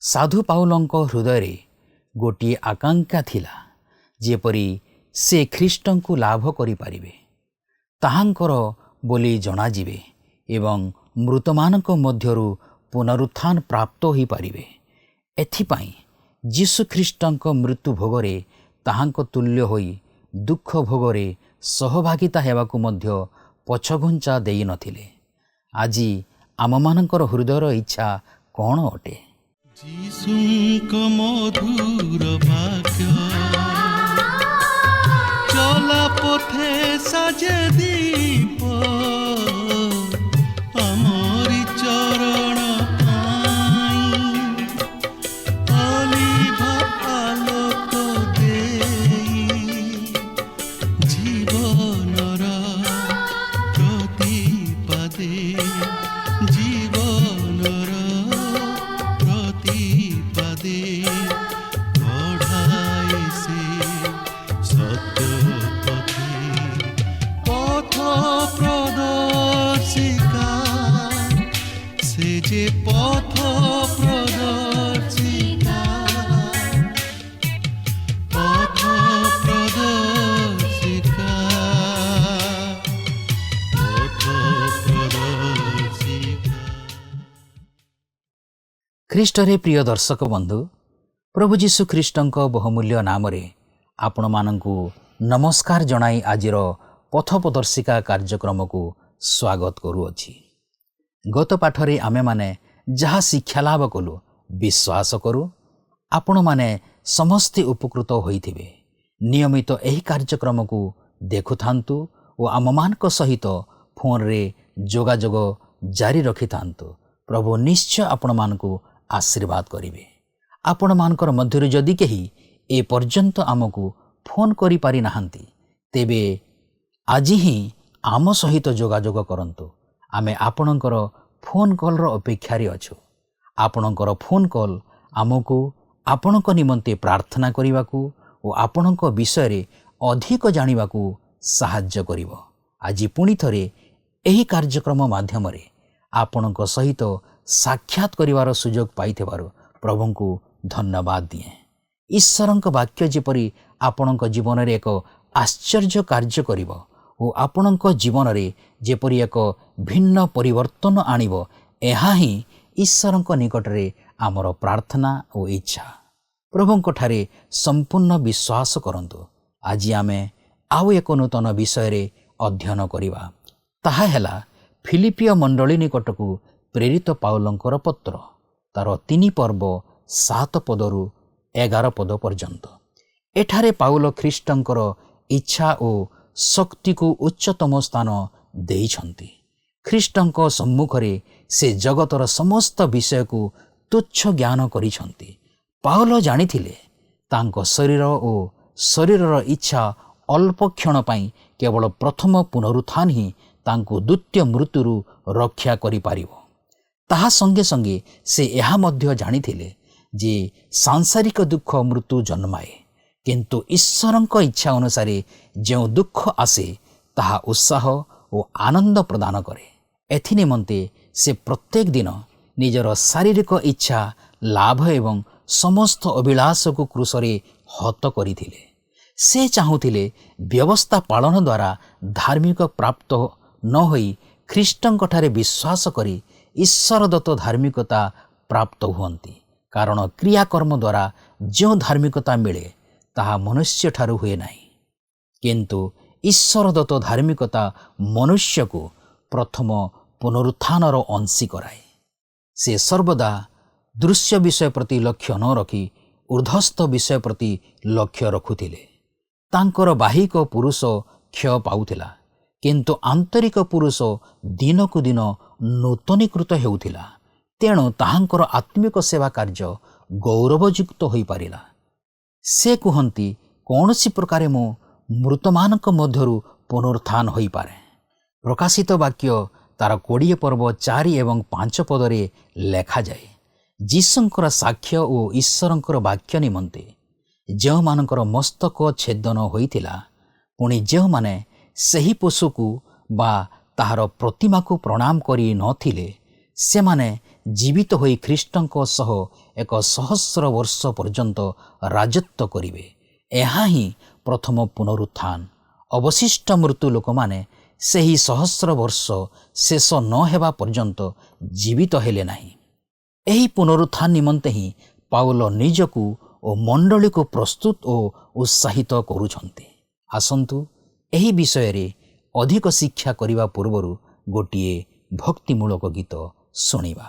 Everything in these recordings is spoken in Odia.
ସାଧୁ ପାଉଲଙ୍କ ହୃଦୟରେ ଗୋଟିଏ ଆକାଂକ୍ଷା ଥିଲା, ଯେପରି ସେ ଖ୍ରୀଷ୍ଟଙ୍କୁ ଲାଭ କରିପାରିବେ, ତାହାଙ୍କର ବୋଲି ଜଣାଯିବେ ଏବଂ ମୃତମାନଙ୍କ ମଧ୍ୟରୁ ପୁନରୁତ୍ଥାନ ପ୍ରାପ୍ତ ହୋଇପାରିବେ। ଏଥିପାଇଁ ଯୀଶୁଖ୍ରୀଷ୍ଟଙ୍କ ମୃତ୍ୟୁ ଭୋଗରେ ତାହାଙ୍କ ତୁଲ୍ୟ ହୋଇ ଦୁଃଖ ଭୋଗରେ ସହଭାଗିତା ହେବାକୁ ମଧ୍ୟ ପଛଘୁଞ୍ଚା ଦେଇନଥିଲେ। ଆଜି ଆମମାନଙ୍କର ହୃଦୟର ଇଚ୍ଛା କ'ଣ ଅଟେ? ଯୀଶୁଙ୍କ ମଧୁର ବାକ୍ୟ ଚଲା ପଥେ ସାଜେ ଦୀପ ଆମରି ଚରଣ ପାଇଁ ଅଲିଭା ଆଲୋକ ଦେଇ ଜୀବନର ପ୍ରତିପାଦେ ଜୀବନର ପ୍ରତିପାଦେ ପଢ଼ାଏ ସେ ସତ୍ୟ ପଥେ ପଥ ପ୍ରଦର୍ଶିକା ସେ ଯେ ପଥ ପ୍ରଦର୍ଶିକା ପଥ ପ୍ରଦର୍ଶିକା ପଥ ପ୍ରଦର୍ଶିକା। ଖ୍ରୀଷ୍ଟରେ ପ୍ରିୟ ଦର୍ଶକ ବନ୍ଧୁ, ପ୍ରଭୁ ଯୀଶୁ ଖ୍ରୀଷ୍ଟଙ୍କ ବହୁମୂଲ୍ୟ ନାମରେ ଆପଣମାନଙ୍କୁ ନମସ୍କାର ଜଣାଇ ଆଜିର ପଥ ପ୍ରଦର୍ଶିକା କାର୍ଯ୍ୟକ୍ରମକୁ ସ୍ୱାଗତ କରୁଅଛି। ଗତ ପାଠରେ ଆମେମାନେ ଯାହା ଶିକ୍ଷା ଲାଭ କଲୁ, ବିଶ୍ୱାସ କରୁ ଆପଣମାନେ ସମସ୍ତେ ଉପକୃତ ହୋଇଥିବେ। ନିୟମିତ ଏହି କାର୍ଯ୍ୟକ୍ରମକୁ ଦେଖୁଥାନ୍ତୁ ଓ ଆମମାନଙ୍କ ସହିତ ଫୋନ୍ରେ ଯୋଗାଯୋଗ ଜାରି ରଖିଥାନ୍ତୁ। ପ୍ରଭୁ ନିଶ୍ଚୟ ଆପଣମାନଙ୍କୁ ଆଶୀର୍ବାଦ କରିବେ। ଆପଣମାନଙ୍କର ମଧ୍ୟରୁ ଯଦି କେହି ଏପର୍ଯ୍ୟନ୍ତ ଆମକୁ ଫୋନ୍ କରିପାରିନାହାନ୍ତି, ତେବେ ଆଜି ହିଁ ଆମ ସହିତ ଯୋଗାଯୋଗ କରନ୍ତୁ। ଆମେ ଆପଣଙ୍କର ଫୋନ୍ କଲ୍ର ଅପେକ୍ଷାରେ ଅଛୁ। ଆପଣଙ୍କର ଫୋନ୍ କଲ୍ ଆମକୁ ଆପଣଙ୍କ ନିମନ୍ତେ ପ୍ରାର୍ଥନା କରିବାକୁ ଓ ଆପଣଙ୍କ ବିଷୟରେ ଅଧିକ ଜାଣିବାକୁ ସାହାଯ୍ୟ କରିବ। ଆଜି ପୁଣି ଥରେ ଏହି କାର୍ଯ୍ୟକ୍ରମ ମାଧ୍ୟମରେ ଆପଣଙ୍କ ସହିତ ସାକ୍ଷାତ କରିବାର ସୁଯୋଗ ପାଇଥିବାରୁ ପ୍ରଭୁଙ୍କୁ ଧନ୍ୟବାଦ ଦିଏ। ଈଶ୍ୱରଙ୍କ ବାକ୍ୟ ଯେପରି ଆପଣଙ୍କ ଜୀବନରେ ଏକ ଆଶ୍ଚର୍ଯ୍ୟ କାର୍ଯ୍ୟ କରିବ ଓ ଆପଣଙ୍କ ଜୀବନରେ ଯେପରି ଏକ ଭିନ୍ନ ପରିବର୍ତ୍ତନ ଆଣିବ, ଏହା ହିଁ ଈଶ୍ୱରଙ୍କ ନିକଟରେ ଆମର ପ୍ରାର୍ଥନା ଓ ଇଚ୍ଛା। ପ୍ରଭୁଙ୍କଠାରେ ସମ୍ପୂର୍ଣ୍ଣ ବିଶ୍ୱାସ କରନ୍ତୁ। ଆଜି ଆମେ ଆଉ ଏକ ନୂତନ ବିଷୟରେ ଅଧ୍ୟୟନ କରିବା। ତାହା ହେଲା ଫିଲିପିୟ ମଣ୍ଡଳୀ ନିକଟକୁ ପ୍ରେରିତ ପାଉଲଙ୍କର ପତ୍ର, ତାର 3 ପର୍ବ 7 ପଦରୁ 11 ପଦ ପର୍ଯ୍ୟନ୍ତ। ଏଠାରେ ପାଉଲ ଖ୍ରୀଷ୍ଟଙ୍କର ଇଚ୍ଛା ଓ ଶକ୍ତିକୁ ଉଚ୍ଚତମ ସ୍ଥାନ ଦେଇଛନ୍ତି। ଖ୍ରୀଷ୍ଟଙ୍କ ସମ୍ମୁଖରେ ସେ ଜଗତର ସମସ୍ତ ବିଷୟକୁ ତୁଚ୍ଛ ଜ୍ଞାନ କରିଛନ୍ତି। ପାଉଲ ଜାଣିଥିଲେ ତାଙ୍କ ଶରୀର ଓ ଶରୀରର ଇଚ୍ଛା ଅଳ୍ପ କ୍ଷଣ ପାଇଁ କେବଳ ପ୍ରଥମ ପୁନରୁତ୍ଥାନ ହିଁ ତାଙ୍କୁ ଦ୍ୱିତୀୟ ମୃତ୍ୟୁରୁ ରକ୍ଷା କରିପାରିବ। ତାହା ସଙ୍ଗେ ସଙ୍ଗେ ସେ ଏହା ମଧ୍ୟ ଜାଣିଥିଲେ ଯେ ସାଂସାରିକ ଦୁଃଖ ମୃତ୍ୟୁ ଜନ୍ମାଏ, କିନ୍ତୁ ଈଶ୍ୱରଙ୍କ ଇଚ୍ଛା ଅନୁସାରେ ଯେଉଁ ଦୁଃଖ ଆସେ ତାହା ଉତ୍ସାହ ଓ ଆନନ୍ଦ ପ୍ରଦାନ କରେ। ଏଥିନିମନ୍ତେ ସେ ପ୍ରତ୍ୟେକ ଦିନ ନିଜର ଶାରୀରିକ ଇଚ୍ଛା ଲାଭ ଏବଂ ସମସ୍ତ ଅଭିଳାଷକୁ କ୍ରୁଶରେ ହତ କରିଥିଲେ। ସେ ଚାହୁଁଥିଲେ ବ୍ୟବସ୍ଥା ପାଳନ ଦ୍ୱାରା ଧାର୍ମିକ ପ୍ରାପ୍ତ ନ ହୋଇ ଖ୍ରୀଷ୍ଟଙ୍କଠାରେ ବିଶ୍ୱାସ କରି ଈଶ୍ୱର ଦତ୍ତ ଧାର୍ମିକତା ପ୍ରାପ୍ତ ହୁଅନ୍ତି। କାରଣ କ୍ରିୟାକର୍ମ ଦ୍ୱାରା ଯେଉଁ ଧାର୍ମିକତା ମିଳେ ତାହା ମନୁଷ୍ୟଠାରୁ ହୁଏ ନାହିଁ, କିନ୍ତୁ ଈଶ୍ୱର ଦତ୍ତ ଧାର୍ମିକତା ମନୁଷ୍ୟକୁ ପ୍ରଥମ ପୁନରୁତ୍ଥାନର ଅଂଶୀ କରାଏ। ସେ ସର୍ବଦା ଦୃଶ୍ୟ ବିଷୟ ପ୍ରତି ଲକ୍ଷ୍ୟ ନ ରଖି ଊର୍ଦ୍ଧ୍ୱସ୍ଥ ବିଷୟ ପ୍ରତି ଲକ୍ଷ୍ୟ ରଖୁଥିଲେ। ତାଙ୍କର ବାହିକ ପୁରୁଷ କ୍ଷୟ ପାଉଥିଲା, କିନ୍ତୁ ଆନ୍ତରିକ ପୁରୁଷ ଦିନକୁ ଦିନ ନୂତନୀକୃତ ହେଉଥିଲା। ତେଣୁ ତାହାଙ୍କର ଆତ୍ମିକ ସେବା କାର୍ଯ୍ୟ ଗୌରବଯୁକ୍ତ ହୋଇପାରିଲା। ସେ କୁହନ୍ତି, କୌଣସି ପ୍ରକାରେ ମୁଁ ମୃତମାନଙ୍କ ମଧ୍ୟରୁ ପୁନରୁତ୍ଥାନ ହୋଇପାରେ। ପ୍ରକାଶିତ ବାକ୍ୟ ତାର 20 ପର୍ବ 4 ଏବଂ 5 ପଦରେ ଲେଖାଯାଏ, ଯୀଶୁଙ୍କର ସାକ୍ଷ୍ୟ ଓ ଈଶ୍ୱରଙ୍କର ବାକ୍ୟ ନିମନ୍ତେ ଯେଉଁମାନଙ୍କର ମସ୍ତକ ଛେଦନ ହୋଇଥିଲା, ପୁଣି ଯେଉଁମାନେ ସେହି ପଶୁକୁ ବା ତାହାର ପ୍ରତିମାକୁ ପ୍ରଣାମ କରି ନଥିଲେ, ସେମାନେ ଜୀବିତ ହୋଇ ଖ୍ରୀଷ୍ଟଙ୍କ ସହ ଏକ ସହସ୍ର ବର୍ଷ ପର୍ଯ୍ୟନ୍ତ ରାଜତ୍ୱ କରିବେ। ଏହା ହିଁ ପ୍ରଥମ ପୁନରୁତ୍ଥାନ। ଅବଶିଷ୍ଟ ମୃତ୍ୟୁ ଲୋକମାନେ ସେହି ସହସ୍ର ବର୍ଷ ଶେଷ ନ ହେବା ପର୍ଯ୍ୟନ୍ତ ଜୀବିତ ହେଲେ ନାହିଁ। ଏହି ପୁନରୁତ୍ଥାନ ନିମନ୍ତେ ହିଁ ପାଉଲ ନିଜକୁ ଓ ମଣ୍ଡଳୀକୁ ପ୍ରସ୍ତୁତ ଓ ଉତ୍ସାହିତ କରୁଛନ୍ତି। ଆସନ୍ତୁ ଏହି ବିଷୟରେ ଅଧିକ ଶିକ୍ଷା କରିବା ପୂର୍ବରୁ ଗୋଟିଏ ଭକ୍ତିମୂଳକ ଗୀତ ଶୁଣିବା।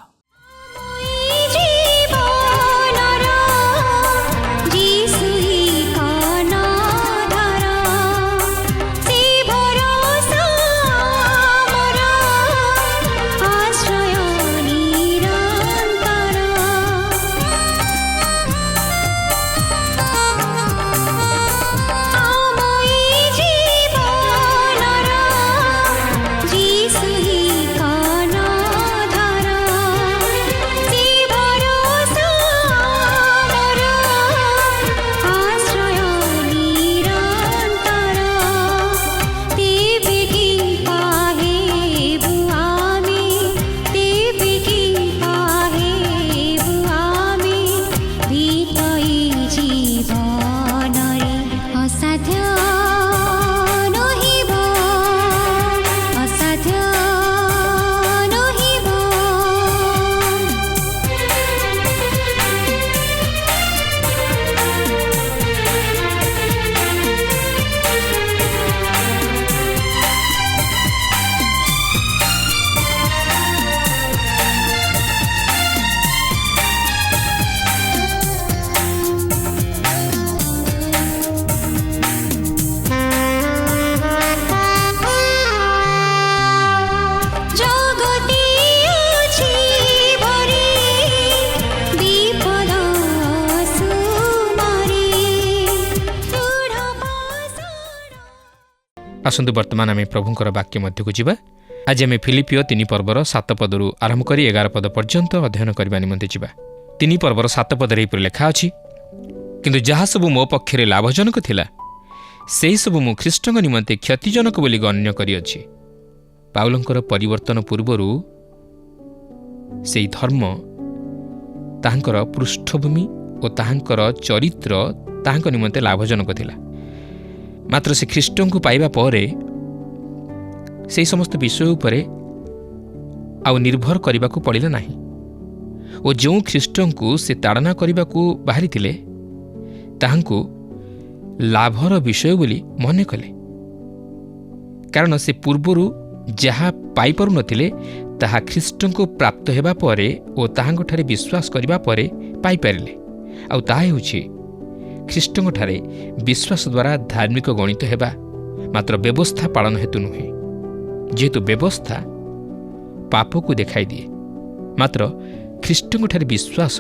ଆସନ୍ତୁ ବର୍ତ୍ତମାନ ଆମେ ପ୍ରଭୁଙ୍କର ବାକ୍ୟ ମଧ୍ୟକୁ ଯିବା। ଆଜି ଆମେ ଫିଲିପିଓ 3 ପର୍ବର 7 ପଦରୁ ଆରମ୍ଭ କରି 11 ପଦ ପର୍ଯ୍ୟନ୍ତ ଅଧ୍ୟୟନ କରିବା ନିମନ୍ତେ ଯିବା। 3 ପର୍ବର 7 ପଦରେ ଏହିପରି ଲେଖା ଅଛି, କିନ୍ତୁ ଯାହା ସବୁ ମୋ ପକ୍ଷରେ ଲାଭଜନକ ଥିଲା ସେହିସବୁ ମୁଁ ଖ୍ରୀଷ୍ଟଙ୍କ ନିମନ୍ତେ କ୍ଷତିଜନକ ବୋଲି ଗଣ୍ୟ କରିଅଛି। ପାଉଲଙ୍କର ପରିବର୍ତ୍ତନ ପୂର୍ବରୁ ସେହି ଧର୍ମ, ତାହାଙ୍କର ପୃଷ୍ଠଭୂମି ଓ ତାହାଙ୍କର ଚରିତ୍ର ତାହାଙ୍କ ନିମନ୍ତେ ଲାଭଜନକ ଥିଲା। ମାତ୍ର ସେ ଖ୍ରୀଷ୍ଟଙ୍କୁ ପାଇବା ପରେ ସେହି ସମସ୍ତ ବିଷୟ ଉପରେ ଆଉ ନିର୍ଭର କରିବାକୁ ପଡ଼ିଲା ନାହିଁ ଓ ଯେଉଁ ଖ୍ରୀଷ୍ଟଙ୍କୁ ସେ ତାଡ଼ନା କରିବାକୁ ବାହାରିଥିଲେ ତାହାଙ୍କୁ ଲାଭର ବିଷୟ ବୋଲି ମନେ କଲେ, କାରଣ ସେ ପୂର୍ବରୁ ଯାହା ପାଇପାରୁନଥିଲେ ତାହା ଖ୍ରୀଷ୍ଟଙ୍କୁ ପ୍ରାପ୍ତ ହେବା ପରେ ଓ ତାହାଙ୍କଠାରେ ବିଶ୍ୱାସ କରିବା ପରେ ପାଇପାରିଲେ। ଆଉ ତାହା ହେଉଛି ଖ୍ରୀଷ୍ଟଙ୍କଠାରେ ବିଶ୍ୱାସ ଦ୍ୱାରା ଧାର୍ମିକ ଗଣିତ ହେବା, ମାତ୍ର ବ୍ୟବସ୍ଥା ପାଳନ ହେତୁ ନୁହେଁ। ଯେହେତୁ ବ୍ୟବସ୍ଥା ପାପକୁ ଦେଖାଇ ଦିଏ, ମାତ୍ର ଖ୍ରୀଷ୍ଟଙ୍କଠାରେ ବିଶ୍ୱାସ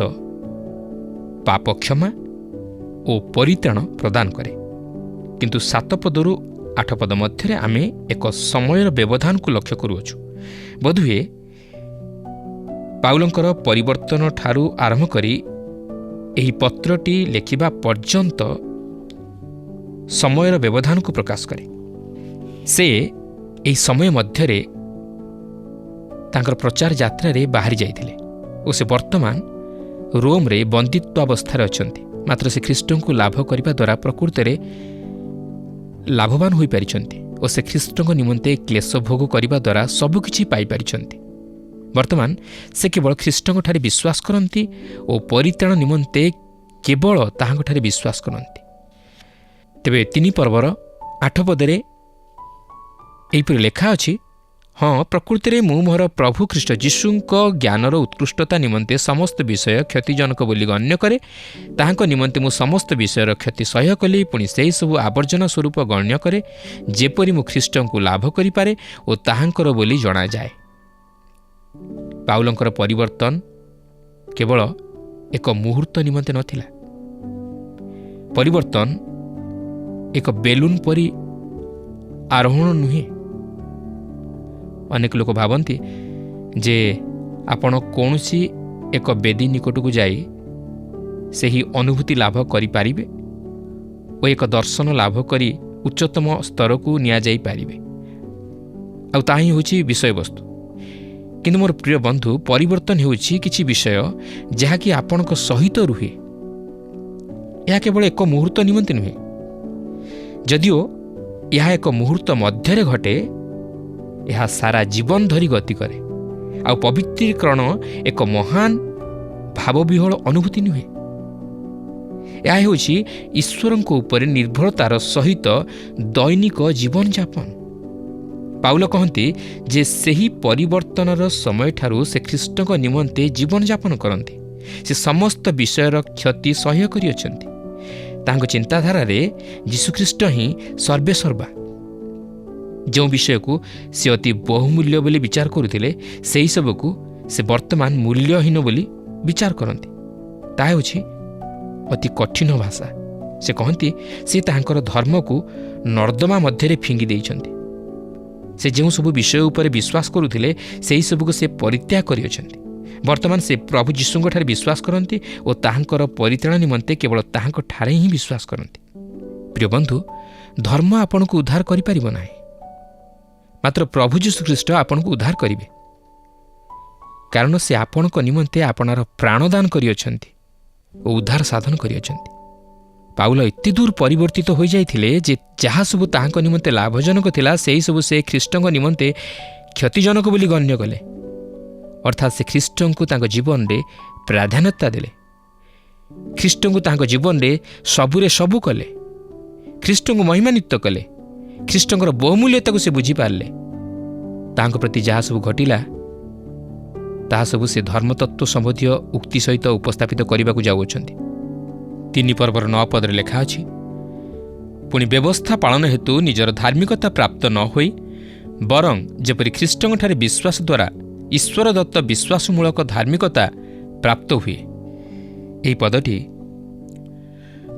ପାପ କ୍ଷମା ଓ ପରିତ୍ରାଣ ପ୍ରଦାନ କରେ। କିନ୍ତୁ 7 ପଦରୁ 8 ପଦ ମଧ୍ୟରେ ଆମେ ଏକ ସମୟର ବ୍ୟବଧାନକୁ ଲକ୍ଷ୍ୟ କରୁଅଛୁ। ବୋଧହୁଏ ପାଉଲଙ୍କର ପରିବର୍ତ୍ତନ ଠାରୁ ଆରମ୍ଭ କରି ଏହି ପତ୍ରଟି ଲେଖିବା ପର୍ଯ୍ୟନ୍ତ ସମୟର ବ୍ୟବଧାନକୁ ପ୍ରକାଶ କରେ। ସେ ଏହି ସମୟ ମଧ୍ୟରେ ତାଙ୍କର ପ୍ରଚାର ଯାତ୍ରାରେ ବାହାରି ଯାଇଥିଲେ ଓ ସେ ବର୍ତ୍ତମାନ ରୋମରେ ବନ୍ଦିତ୍ୱ ଅବସ୍ଥାରେ ଅଛନ୍ତି। ମାତ୍ର ସେ ଖ୍ରୀଷ୍ଟଙ୍କୁ ଲାଭ କରିବା ଦ୍ୱାରା ପ୍ରକୃତରେ ଲାଭବାନ ହୋଇପାରିଛନ୍ତି ଓ ସେ ଖ୍ରୀଷ୍ଟଙ୍କ ନିମନ୍ତେ କ୍ଲେଶ ଭୋଗ କରିବା ଦ୍ୱାରା ସବୁକିଛି ପାଇପାରିଛନ୍ତି। ବର୍ତ୍ତମାନ ସେ କେବଳ ଖ୍ରୀଷ୍ଟଙ୍କଠାରେ ବିଶ୍ୱାସ କରନ୍ତି ଓ ପରିତ୍ରାଣ ନିମନ୍ତେ କେବଳ ତାହାଙ୍କଠାରେ ବିଶ୍ୱାସ କରନ୍ତି। ତେବେ 3 ପର୍ବର 8 ପଦରେ ଏହିପରି ଲେଖା ଅଛି, ହଁ ପ୍ରକୃତିରେ ମୁଁ ମୋର ପ୍ରଭୁ ଖ୍ରୀଷ୍ଟ ଯୀଶୁଙ୍କ ଜ୍ଞାନର ଉତ୍କୃଷ୍ଟତା ନିମନ୍ତେ ସମସ୍ତ ବିଷୟ କ୍ଷତିଜନକ ବୋଲି ଗଣ୍ୟ କରେ। ତାହାଙ୍କ ନିମନ୍ତେ ମୁଁ ସମସ୍ତ ବିଷୟର କ୍ଷତି ସହ୍ୟ କଲି, ପୁଣି ସେହିସବୁ ଆବର୍ଜନା ସ୍ୱରୂପ ଗଣ୍ୟ କରେ, ଯେପରି ମୁଁ ଖ୍ରୀଷ୍ଟଙ୍କୁ ଲାଭ କରିପାରେ ଓ ତାହାଙ୍କର ବୋଲି ଜଣାଯାଏ। ପାଉଲଙ୍କର ପରିବର୍ତ୍ତନ କେବଳ ଏକ ମୁହୂର୍ତ୍ତ ନିମନ୍ତେ ନଥିଲା। ପରିବର୍ତ୍ତନ ଏକ ବେଲୁନ୍ ପରି ଆରୋହଣ ନୁହେଁ। ଅନେକ ଲୋକ ଭାବନ୍ତି ଯେ ଆପଣ କୌଣସି ଏକ ବେଦୀ ନିକଟକୁ ଯାଇ ସେହି ଅନୁଭୂତି ଲାଭ କରିପାରିବେ ଓ ଏକ ଦର୍ଶନ ଲାଭ କରି ଉଚ୍ଚତମ ସ୍ତରକୁ ନିଆଯାଇପାରିବେ, ଆଉ ତାହା ହିଁ ହେଉଛି ବିଷୟବସ୍ତୁ। କିନ୍ତୁ ମୋର ପ୍ରିୟ ବନ୍ଧୁ, ପରିବର୍ତ୍ତନ ହେଉଛି କିଛି ବିଷୟ ଯାହାକି ଆପଣଙ୍କ ସହିତ ରୁହେ। ଏହା କେବଳ ଏକ ମୁହୂର୍ତ୍ତ ନିମନ୍ତେ ନୁହେଁ। ଯଦିଓ ଏହା ଏକ ମୁହୂର୍ତ୍ତ ମଧ୍ୟରେ ଘଟେ, ଏହା ସାରା ଜୀବନ ଧରି ଗତି କରେ। ଆଉ ପବିତ୍ରୀକରଣ ଏକ ମହାନ ଭାବବିହ୍ୱଳ ଅନୁଭୂତି ନୁହେଁ। ଏହା ହେଉଛି ଈଶ୍ୱରଙ୍କ ଉପରେ ନିର୍ଭରତାର ସହିତ ଦୈନିକ ଜୀବନଯାପନ। ପାଉଲ କହନ୍ତି ଯେ ସେହି ପରିବର୍ତ୍ତନର ସମୟଠାରୁ ସେ ଖ୍ରୀଷ୍ଟଙ୍କ ନିମନ୍ତେ ଜୀବନଯାପନ କରନ୍ତି। ସେ ସମସ୍ତ ବିଷୟର କ୍ଷତି ସହ୍ୟ କରିଅଛନ୍ତି। ତାଙ୍କ ଚିନ୍ତାଧାରାରେ ଯୀଶୁଖ୍ରୀଷ୍ଟ ହିଁ ସର୍ବେସର୍ବା। ଯେଉଁ ବିଷୟକୁ ସେ ଅତି ବହୁମୂଲ୍ୟ ବୋଲି ବିଚାର କରୁଥିଲେ, ସେହିସବୁକୁ ସେ ବର୍ତ୍ତମାନ ମୂଲ୍ୟହୀନ ବୋଲି ବିଚାର କରନ୍ତି। ତାହା ହେଉଛି ଅତି କଠିନ ଭାଷା। ସେ କହନ୍ତି ସେ ତାହାଙ୍କର ଧର୍ମକୁ ନର୍ଦ୍ଦମା ମଧ୍ୟରେ ଫିଙ୍ଗି ଦେଇଛନ୍ତି। ସେ ଯେଉଁ ସବୁ ବିଷୟ ଉପରେ ବିଶ୍ୱାସ କରୁଥିଲେ, ସେହିସବୁକୁ ସେ ପରିତ୍ୟାଗ କରିଅଛନ୍ତି। ବର୍ତ୍ତମାନ ସେ ପ୍ରଭୁ ଯୀଶୁଙ୍କଠାରେ ବିଶ୍ୱାସ କରନ୍ତି ଓ ତାହାଙ୍କର ପରିତ୍ରାଣ ନିମନ୍ତେ କେବଳ ତାହାଙ୍କଠାରେ ହିଁ ବିଶ୍ୱାସ କରନ୍ତି। ପ୍ରିୟ ବନ୍ଧୁ, ଧର୍ମ ଆପଣଙ୍କୁ ଉଦ୍ଧାର କରିପାରିବ ନାହିଁ, ମାତ୍ର ପ୍ରଭୁ ଯୀଶୁଖ୍ରୀଷ୍ଟ ଆପଣଙ୍କୁ ଉଦ୍ଧାର କରିବେ, କାରଣ ସେ ଆପଣଙ୍କ ନିମନ୍ତେ ଆପଣାର ପ୍ରାଣଦାନ କରିଅଛନ୍ତି ଓ ଉଦ୍ଧାର ସାଧନ କରିଅଛନ୍ତି। ପାଉଲ ଏତେ ଦୂର ପରିବର୍ତ୍ତିତ ହୋଇଯାଇଥିଲେ ଯେ ଯାହା ସବୁ ତାହାଙ୍କ ନିମନ୍ତେ ଲାଭଜନକ ଥିଲା, ସେହିସବୁ ସେ ଖ୍ରୀଷ୍ଟଙ୍କ ନିମନ୍ତେ କ୍ଷତିଜନକ ବୋଲି ଗଣ୍ୟ କଲେ। ଅର୍ଥାତ୍ ସେ ଖ୍ରୀଷ୍ଟଙ୍କୁ ତାଙ୍କ ଜୀବନରେ ପ୍ରାଧାନ୍ୟତା ଦେଲେ। ଖ୍ରୀଷ୍ଟଙ୍କୁ ତାଙ୍କ ଜୀବନରେ ସବୁରେ ସବୁ କଲେ। ଖ୍ରୀଷ୍ଟଙ୍କୁ ମହିମାନ୍ୱିତ କଲେ। ଖ୍ରୀଷ୍ଟଙ୍କର ବହୁମୂଲ୍ୟତାକୁ ସେ ବୁଝିପାରିଲେ। ତାଙ୍କ ପ୍ରତି ଯାହା ସବୁ ଘଟିଲା, ତାହା ସବୁ ସେ ଧର୍ମତତ୍ତ୍ୱ ସମ୍ବନ୍ଧୀୟ ଉକ୍ତି ସହିତ ଉପସ୍ଥାପିତ କରିବାକୁ ଯାଉଅଛନ୍ତି। 3 ପର୍ବର 9 ପଦରେ ଲେଖା ଅଛି, ପୁଣି ବ୍ୟବସ୍ଥା ପାଳନ ହେତୁ ନିଜର ଧାର୍ମିକତା ପ୍ରାପ୍ତ ନ ହୋଇ ବରଂ ଯେପରି ଖ୍ରୀଷ୍ଟଙ୍କଠାରେ ବିଶ୍ୱାସ ଦ୍ୱାରା ଈଶ୍ୱର ଦତ୍ତ ବିଶ୍ୱାସମୂଳକ ଧାର୍ମିକତା ପ୍ରାପ୍ତ ହୁଏ। ଏହି ପଦଟି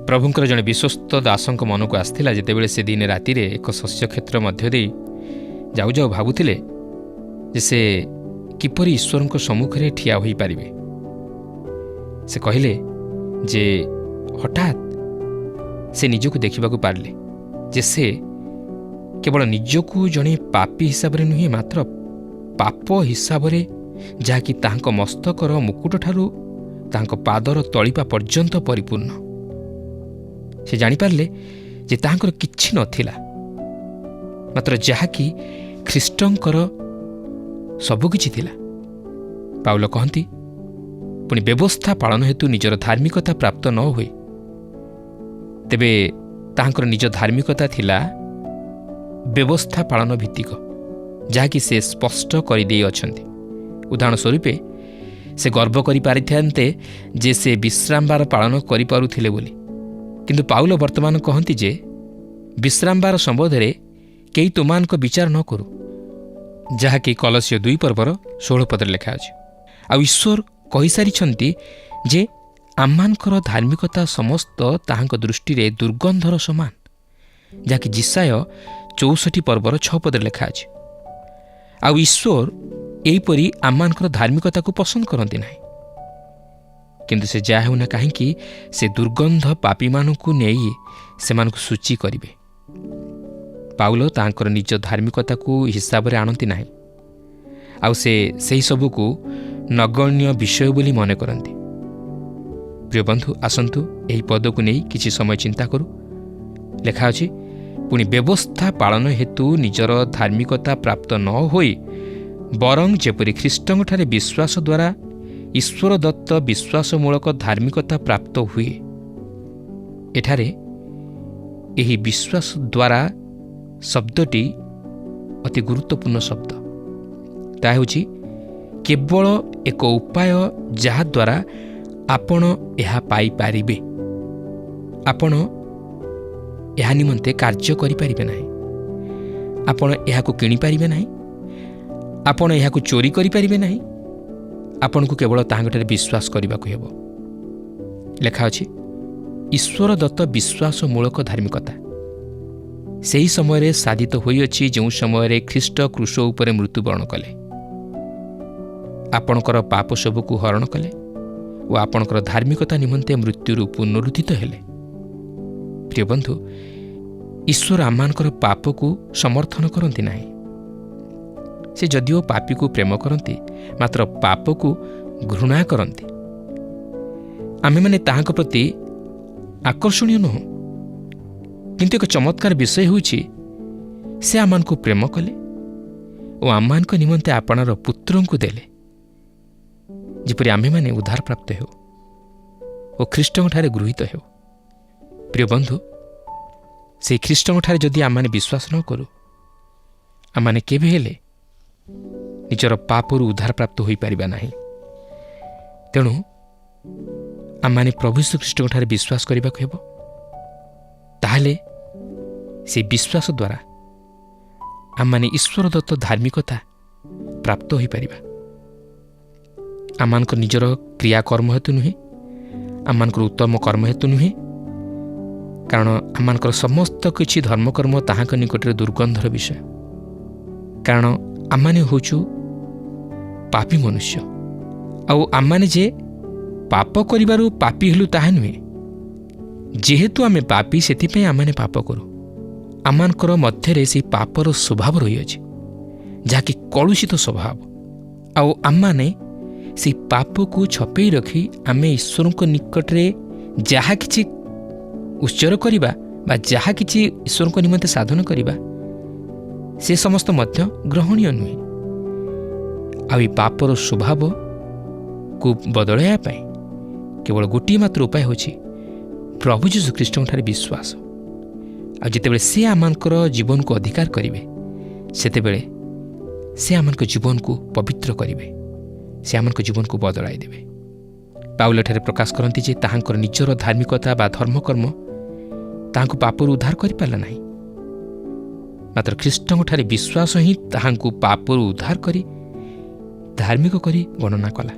ପ୍ରଭୁଙ୍କର ଜଣେ ବିଶ୍ୱସ୍ତ ଦାସଙ୍କ ମନକୁ ଆସିଥିଲା, ଯେତେବେଳେ ସେ ଦିନେ ରାତିରେ ଏକ ଶସ୍ୟକ୍ଷେତ୍ର ମଧ୍ୟ ଦେଇ ଯାଉ ଯାଉ ଭାବୁଥିଲେ ଯେ ସେ କିପରି ଈଶ୍ୱରଙ୍କ ସମ୍ମୁଖରେ ଠିଆ ହୋଇପାରିବେ। ସେ କହିଲେ ଯେ ହଠାତ୍ ସେ ନିଜକୁ ଦେଖିବାକୁ ପାରିଲେ ଯେ ସେ କେବଳ ନିଜକୁ ଜଣେ ପାପୀ ହିସାବରେ ନୁହେଁ, ମାତ୍ର ପାପ ହିସାବରେ, ଯାହାକି ତାହାଙ୍କ ମସ୍ତକର ମୁକୁଟଠାରୁ ତାଙ୍କ ପାଦର ତଳିପା ପର୍ଯ୍ୟନ୍ତ ପରିପୂର୍ଣ୍ଣ। ସେ ଜାଣିପାରିଲେ ଯେ ତାହାଙ୍କର କିଛି ନଥିଲା, ମାତ୍ର ଯାହାକି ଖ୍ରୀଷ୍ଟଙ୍କର ସବୁକିଛି ଥିଲା। ପାଉଲ କହନ୍ତି, ପୁଣି ବ୍ୟବସ୍ଥା ପାଳନ ହେତୁ ନିଜର ଧାର୍ମିକତା ପ୍ରାପ୍ତ ନ ହୁଏ। ତେବେ ତାହାଙ୍କର ନିଜ ଧାର୍ମିକତା ଥିଲା ବ୍ୟବସ୍ଥା ପାଳନ ଭିତ୍ତିକ, ଯାହାକି ସେ ସ୍ପଷ୍ଟ କରିଦେଇ ଅଛନ୍ତି। ଉଦାହରଣ ସ୍ୱରୂପେ ସେ ଗର୍ବ କରିପାରିଥାନ୍ତେ ଯେ ସେ ବିଶ୍ରାମବାର ପାଳନ କରିପାରୁଥିଲେ ବୋଲି, କିନ୍ତୁ ପାଉଲ ବର୍ତ୍ତମାନ କହନ୍ତି ଯେ ବିଶ୍ରାମବାର ସମ୍ବନ୍ଧରେ କେହି ତୁମମାନଙ୍କ ବିଚାର ନ କରୁ, ଯାହାକି କଲସ୍ୟ 2 ପର୍ବର 16 ପଦରେ ଲେଖା ଅଛି। ଆଉ ଈଶ୍ୱର କହିସାରିଛନ୍ତି ଯେ ଆମମାନଙ୍କର ଧାର୍ମିକତା ସମସ୍ତ ତାହାଙ୍କ ଦୃଷ୍ଟିରେ ଦୁର୍ଗନ୍ଧର ସମାନ, ଯାହାକି ଜିସାୟ 64 ପର୍ବର 6 ପଦରେ ଲେଖା ଅଛି। ଆଉ ଈଶ୍ୱର ଏହିପରି ଆମମାନଙ୍କର ଧାର୍ମିକତାକୁ ପସନ୍ଦ କରନ୍ତି ନାହିଁ। କିନ୍ତୁ ସେ ଯାହା ହେଉନା କାହିଁକି, ସେ ଦୁର୍ଗନ୍ଧ ପାପୀମାନଙ୍କୁ ନେଇ ସେମାନଙ୍କୁ ସୂଚୀ କରିବେ। ପାଉଲ ତାଙ୍କର ନିଜ ଧାର୍ମିକତାକୁ ହିସାବରେ ଆଣନ୍ତି ନାହିଁ, ଆଉ ସେ ସେହି ସବୁକୁ ନଗଣ୍ୟ ବିଷୟ ବୋଲି ମନେ କରନ୍ତି। ପ୍ରିୟ ବନ୍ଧୁ, ଆସନ୍ତୁ ଏହି ପଦକୁ ନେଇ କିଛି ସମୟ ଚିନ୍ତା କରୁ। ଲେଖା ଅଛି, ପୁଣି ବ୍ୟବସ୍ଥା ପାଳନ ହେତୁ ନିଜର ଧାର୍ମିକତା ପ୍ରାପ୍ତ ନ ହୋଇ ବରଂ ଯେପରି ଖ୍ରୀଷ୍ଟଙ୍କଠାରେ ବିଶ୍ୱାସ ଦ୍ୱାରା ଈଶ୍ୱର ଦତ୍ତ ବିଶ୍ୱାସମୂଳକ ଧାର୍ମିକତା ପ୍ରାପ୍ତ ହୁଏ। ଏଠାରେ ଏହି ବିଶ୍ୱାସ ଦ୍ୱାରା ଶବ୍ଦଟି ଅତି ଗୁରୁତ୍ୱପୂର୍ଣ୍ଣ ଶବ୍ଦ। ତାହା ହେଉଛି କେବଳ ଏକ ଉପାୟ ଯାହାଦ୍ୱାରା ଆପଣ ଏହା ପାଇପାରିବେ। ଆପଣ ଏହା ନିମନ୍ତେ କାର୍ଯ୍ୟ କରିପାରିବେ ନାହିଁ। ଆପଣ ଏହାକୁ କିଣିପାରିବେ ନାହିଁ। ଆପଣ ଏହାକୁ ଚୋରି କରିପାରିବେ ନାହିଁ। ଆପଣଙ୍କୁ କେବଳ ତାହାଙ୍କଠାରେ ବିଶ୍ୱାସ କରିବାକୁ ହେବ। ଲେଖା ଅଛି, ଈଶ୍ୱର ଦତ୍ତ ବିଶ୍ୱାସମୂଳକ ଧାର୍ମିକତା ସେହି ସମୟରେ ସାଧିତ ହୋଇଅଛି, ଯେଉଁ ସମୟରେ ଖ୍ରୀଷ୍ଟ କ୍ରୁଶ ଉପରେ ମୃତ୍ୟୁବରଣ କଲେ, ଆପଣଙ୍କର ପାପ ସବୁକୁ ହରଣ କଲେ ଓ ଆପଣଙ୍କର ଧାର୍ମିକତା ନିମନ୍ତେ ମୃତ୍ୟୁରୁ ପୁନରୁଦ୍ଧିତ ହେଲେ। ପ୍ରିୟ ବନ୍ଧୁ, ଈଶ୍ୱର ଆମମାନଙ୍କର ପାପକୁ ସମର୍ଥନ କରନ୍ତି ନାହିଁ। ସେ ଯଦିଓ ପାପୀକୁ ପ୍ରେମ କରନ୍ତି, ମାତ୍ର ପାପକୁ ଘୃଣା କରନ୍ତି। ଆମେମାନେ ତାହାଙ୍କ ପ୍ରତି ଆକର୍ଷଣୀୟ ନୁହଁ। କିନ୍ତୁ ଏକ ଚମତ୍କାର ବିଷୟ ହେଉଛି ସେ ଆମମାନଙ୍କୁ ପ୍ରେମ କଲେ ଓ ଆମମାନଙ୍କ ନିମନ୍ତେ ଆପଣାର ପୁତ୍ରଙ୍କୁ ଦେଲେ, ଯେପରି ଆମେମାନେ ଉଦ୍ଧାରପ୍ରାପ୍ତ ହେଉ ଓ ଖ୍ରୀଷ୍ଟଙ୍କଠାରେ ଗୃହୀତ ହେଉ। ପ୍ରିୟ ବନ୍ଧୁ, ସେହି ଖ୍ରୀଷ୍ଟଙ୍କଠାରେ ଯଦି ଆମମାନେ ବିଶ୍ୱାସ ନ କରୁ, ଆମମାନେ କେବେ ହେଲେ ନିଜର ପାପରୁ ଉଦ୍ଧାରପ୍ରାପ୍ତ ହୋଇପାରିବା ନାହିଁ। ତେଣୁ ଆମମାନେ ପ୍ରଭୁ ଯୀଶୁ ଖ୍ରୀଷ୍ଟଙ୍କଠାରେ ବିଶ୍ୱାସ କରିବାକୁ ହେବ। ତାହେଲେ ସେହି ବିଶ୍ୱାସ ଦ୍ୱାରା ଆମମାନେ ଈଶ୍ୱର ଦତ୍ତ ଧାର୍ମିକତା ପ୍ରାପ୍ତ ହୋଇପାରିବା। ଆମମାନଙ୍କର ନିଜର କ୍ରିୟାକର୍ମ ହେତୁ ନୁହେଁ, ଆମମାନଙ୍କର ଉତ୍ତମ କର୍ମ ହେତୁ ନୁହେଁ, କାରଣ ଆମମାନଙ୍କର ସମସ୍ତ କିଛି ଧର୍ମକର୍ମ ତାହାଙ୍କ ନିକଟରେ ଦୁର୍ଗନ୍ଧର ବିଷୟ। କାରଣ ଆମମାନେ ହେଉଛୁ ପାପୀ ମନୁଷ୍ୟ, ଆଉ ଆମମାନେ ଯେ ପାପ କରିବାରୁ ପାପୀ ହେଲୁ ତାହା ନୁହେଁ। ଯେହେତୁ ଆମେ ପାପୀ, ସେଥିପାଇଁ ଆମମାନେ ପାପ କରୁ। ଆମମାନଙ୍କର ମଧ୍ୟରେ ସେହି ପାପର ସ୍ୱଭାବ ରହିଅଛି, ଯାହାକି କଳୁଷିତ ସ୍ୱଭାବ। ଆଉ ଆମମାନେ ସେହି ପାପକୁ ଛପେଇ ରଖି ଆମେ ଈଶ୍ୱରଙ୍କ ନିକଟରେ ଯାହା କିଛି ଉତ୍ସର୍ଗ କରିବା ବା ଯାହା କିଛି ଈଶ୍ୱରଙ୍କ ନିମନ୍ତେ ସାଧନ କରିବା, ସେ ସମସ୍ତ ମଧ୍ୟ ଗ୍ରହଣୀୟ ନୁହେଁ। ଆଉ ଏହି ପାପର ସ୍ୱଭାବକୁ ବଦଳାଇବା ପାଇଁ କେବଳ ଗୋଟିଏ ମାତ୍ର ଉପାୟ ହେଉଛି ପ୍ରଭୁ ଯୀଶୁ ଖ୍ରୀଷ୍ଟଙ୍କଠାରେ ବିଶ୍ୱାସ। ଆଉ ଯେତେବେଳେ ସେ ଆମମାନଙ୍କର ଜୀବନକୁ ଅଧିକାର କରିବେ, ସେତେବେଳେ ସେ ଆମମାନଙ୍କ ଜୀବନକୁ ପବିତ୍ର କରିବେ, ସେ ଆମମାନଙ୍କ ଜୀବନକୁ ବଦଳାଇ ଦେବେ। ପାଉଲ ଏଠାରେ ପ୍ରକାଶ କରନ୍ତି ଯେ ତାହାଙ୍କର ନିଜର ଧାର୍ମିକତା ବା ଧର୍ମକର୍ମ ତାହାଙ୍କୁ ପାପରୁ ଉଦ୍ଧାର କରିପାରିଲା ନାହିଁ, ମାତ୍ର ଖ୍ରୀଷ୍ଟଙ୍କଠାରେ ବିଶ୍ୱାସ ହିଁ ତାହାଙ୍କୁ ପାପରୁ ଉଦ୍ଧାର କରି ଧାର୍ମିକ କରି ଗଣନା କଲା।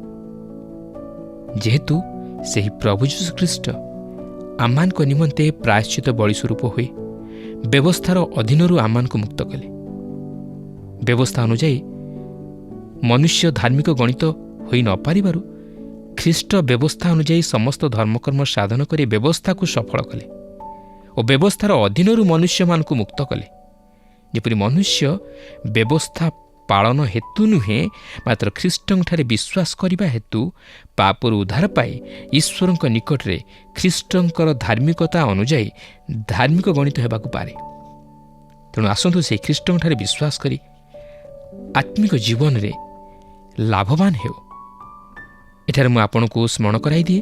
ଯେହେତୁ ସେହି ପ୍ରଭୁ ଯୀଶୁ ଖ୍ରୀଷ୍ଟ ଆମମାନଙ୍କ ନିମନ୍ତେ ପ୍ରାୟଶ୍ଚିତ ବଳି ସ୍ୱରୂପ ହୋଇ ବ୍ୟବସ୍ଥାର ଅଧୀନରୁ ଆମମାନଙ୍କୁ ମୁକ୍ତ କଲେ। ବ୍ୟବସ୍ଥା ଅନୁଯାୟୀ ମନୁଷ୍ୟ ଧାର୍ମିକ ଗଣିତ ହୋଇ ନ ପାରିବାରୁ ଖ୍ରୀଷ୍ଟ ବ୍ୟବସ୍ଥା ଅନୁଯାୟୀ ସମସ୍ତ ଧର୍ମକର୍ମ ସାଧନ କରି ବ୍ୟବସ୍ଥାକୁ ସଫଳ କଲେ ଓ ବ୍ୟବସ୍ଥାର ଅଧୀନରୁ ମନୁଷ୍ୟମାନଙ୍କୁ ମୁକ୍ତ କଲେ। ଯେପରି ମନୁଷ୍ୟ ବ୍ୟବସ୍ଥା ପାଳନ ହେତୁ ନୁହେଁ, ମାତ୍ର ଖ୍ରୀଷ୍ଟଙ୍କଠାରେ ବିଶ୍ୱାସ କରିବା ହେତୁ ପାପରୁ ଉଦ୍ଧାର ପାଇ ଈଶ୍ୱରଙ୍କ ନିକଟରେ ଖ୍ରୀଷ୍ଟଙ୍କର ଧାର୍ମିକତା ଅନୁଯାୟୀ ଧାର୍ମିକ ଗଣିତ ହେବାକୁ ପାରେ। ତେଣୁ ଆସନ୍ତୁ ସେହି ଖ୍ରୀଷ୍ଟଙ୍କଠାରେ ବିଶ୍ୱାସ କରି ଆତ୍ମିକ ଜୀବନରେ ଲାଭବାନ ହେଉ। ଏଠାରେ ମୁଁ ଆପଣଙ୍କୁ ସ୍ମରଣ କରାଇଦିଏ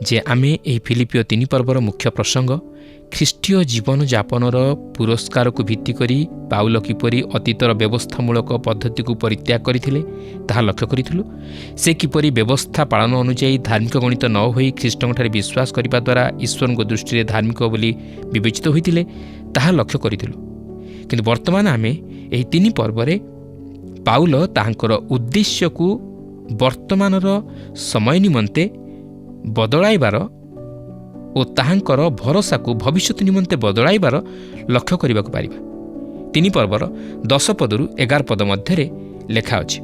ଯେ ଆମେ ଏହି ଫିଲିପିଓ 3 ପର୍ବର ମୁଖ୍ୟ ପ୍ରସଙ୍ଗ ଖ୍ରୀଷ୍ଟୀୟ ଜୀବନଯାପନର ପୁରସ୍କାରକୁ ଭିତ୍ତି କରି ପାଉଲ କିପରି ଅତୀତର ବ୍ୟବସ୍ଥାମୂଳକ ପଦ୍ଧତିକୁ ପରିତ୍ୟାଗ କରିଥିଲେ ତାହା ଲକ୍ଷ୍ୟ କରିଥିଲୁ। ସେ କିପରି ବ୍ୟବସ୍ଥା ପାଳନ ଅନୁଯାୟୀ ଧାର୍ମିକ ଗଣିତ ନ ହୋଇ ଖ୍ରୀଷ୍ଟଙ୍କଠାରେ ବିଶ୍ୱାସ କରିବା ଦ୍ୱାରା ଈଶ୍ୱରଙ୍କ ଦୃଷ୍ଟିରେ ଧାର୍ମିକ ବୋଲି ବିବେଚିତ ହୋଇଥିଲେ ତାହା ଲକ୍ଷ୍ୟ କରିଥିଲୁ। କିନ୍ତୁ ବର୍ତ୍ତମାନ ଆମେ ଏହି 3 ପର୍ବରେ ପାଉଲ ତାହାଙ୍କର ଉଦ୍ଦେଶ୍ୟକୁ ବର୍ତ୍ତମାନର ସମୟ ନିମନ୍ତେ ବଦଳାଇବାର ଓ ତାହାଙ୍କର ଭରସାକୁ ଭବିଷ୍ୟତ ନିମନ୍ତେ ବଦଳାଇବାର ଲକ୍ଷ୍ୟ କରିବାକୁ ପାରିବା। 3 ପର୍ବର 10 ପଦରୁ 11 ପଦ ମଧ୍ୟରେ ଲେଖା ଅଛି,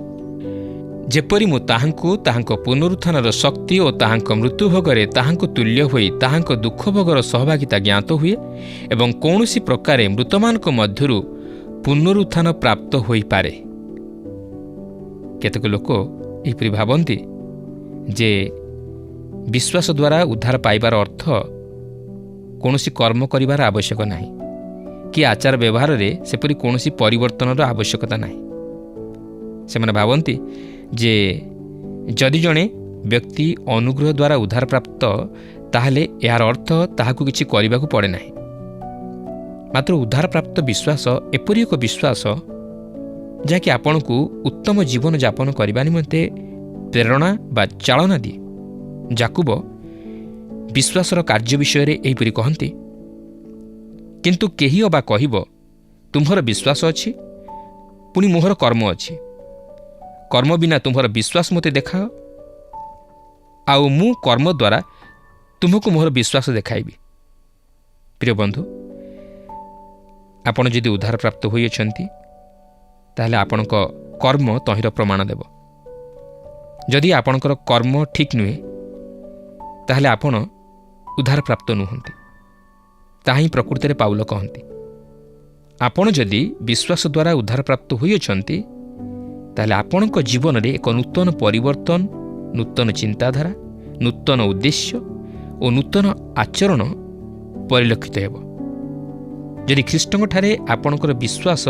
ଯେପରି ମୁଁ ତାହାଙ୍କୁ ତାହାଙ୍କ ପୁନରୁତ୍ଥାନର ଶକ୍ତି ଓ ତାହାଙ୍କ ମୃତ୍ୟୁଭୋଗରେ ତାହାଙ୍କ ତୁଲ୍ୟ ହୋଇ ତାହାଙ୍କ ଦୁଃଖଭୋଗର ସହଭାଗିତା ଜ୍ଞାତ ହୁଏ ଏବଂ କୌଣସି ପ୍ରକାରେ ମୃତମାନଙ୍କ ମଧ୍ୟରୁ ପୁନରୁତ୍ଥାନ ପ୍ରାପ୍ତ ହୋଇପାରେ। କେତେକ ଲୋକ ଏହିପରି ଭାବନ୍ତି ଯେ ବିଶ୍ୱାସ ଦ୍ୱାରା ଉଦ୍ଧାର ପାଇବାର ଅର୍ଥ କୌଣସି କର୍ମ କରିବାର ଆବଶ୍ୟକ ନାହିଁ, କି ଆଚାର ବ୍ୟବହାରରେ ସେପରି କୌଣସି ପରିବର୍ତ୍ତନର ଆବଶ୍ୟକତା ନାହିଁ। ସେମାନେ ଭାବନ୍ତି ଯେ ଯଦି ଜଣେ ବ୍ୟକ୍ତି ଅନୁଗ୍ରହ ଦ୍ୱାରା ଉଦ୍ଧାରପ୍ରାପ୍ତ, ତାହେଲେ ଏହାର ଅର୍ଥ ତାହାକୁ କିଛି କରିବାକୁ ପଡ଼େ ନାହିଁ। ମାତ୍ର ଉଦ୍ଧାରପ୍ରାପ୍ତ ବିଶ୍ୱାସ ଏପରି ଏକ ବିଶ୍ୱାସ ଯାହାକି ଆପଣଙ୍କୁ ଉତ୍ତମ ଜୀବନଯାପନ କରିବା ନିମନ୍ତେ ପ୍ରେରଣା ବା ଚାଳନା ଦିଏ। ଯାକୁବ ବିଶ୍ୱାସର କାର୍ଯ୍ୟ ବିଷୟରେ ଏହିପରି କହନ୍ତି, କିନ୍ତୁ କେହି ଅବା କହିବ ତୁମ୍ଭର ବିଶ୍ୱାସ ଅଛି, ପୁଣି ମୋହର କର୍ମ ଅଛି। କର୍ମ ବିନା ତୁମ୍ଭର ବିଶ୍ୱାସ ମୋତେ ଦେଖାଅ, ଆଉ ମୁଁ କର୍ମ ଦ୍ୱାରା ତୁମ୍ଭକୁ ମୋହର ବିଶ୍ୱାସ ଦେଖାଇବି। ପ୍ରିୟ ବନ୍ଧୁ, ଆପଣ ଯଦି ଉଦ୍ଧାରପ୍ରାପ୍ତ ହୋଇଅଛନ୍ତି, ତାହେଲେ ଆପଣଙ୍କ କର୍ମ ତହିଁର ପ୍ରମାଣ ଦେବ। ଯଦି ଆପଣଙ୍କର କର୍ମ ଠିକ୍ ନୁହେଁ, ତାହେଲେ ଆପଣ ଉଦ୍ଧାରପ୍ରାପ୍ତ ନୁହନ୍ତି। ତାହା ହିଁ ପ୍ରକୃତିରେ ପାଉଲ କହନ୍ତି। ଆପଣ ଯଦି ବିଶ୍ୱାସ ଦ୍ୱାରା ଉଦ୍ଧାରପ୍ରାପ୍ତ ହୋଇଅଛନ୍ତି, ତାହେଲେ ଆପଣଙ୍କ ଜୀବନରେ ଏକ ନୂତନ ପରିବର୍ତ୍ତନ, ନୂତନ ଚିନ୍ତାଧାରା, ନୂତନ ଉଦ୍ଦେଶ୍ୟ ଓ ନୂତନ ଆଚରଣ ପରିଲକ୍ଷିତ ହେବ। ଯଦି ଖ୍ରୀଷ୍ଟଙ୍କଠାରେ ଆପଣଙ୍କର ବିଶ୍ୱାସ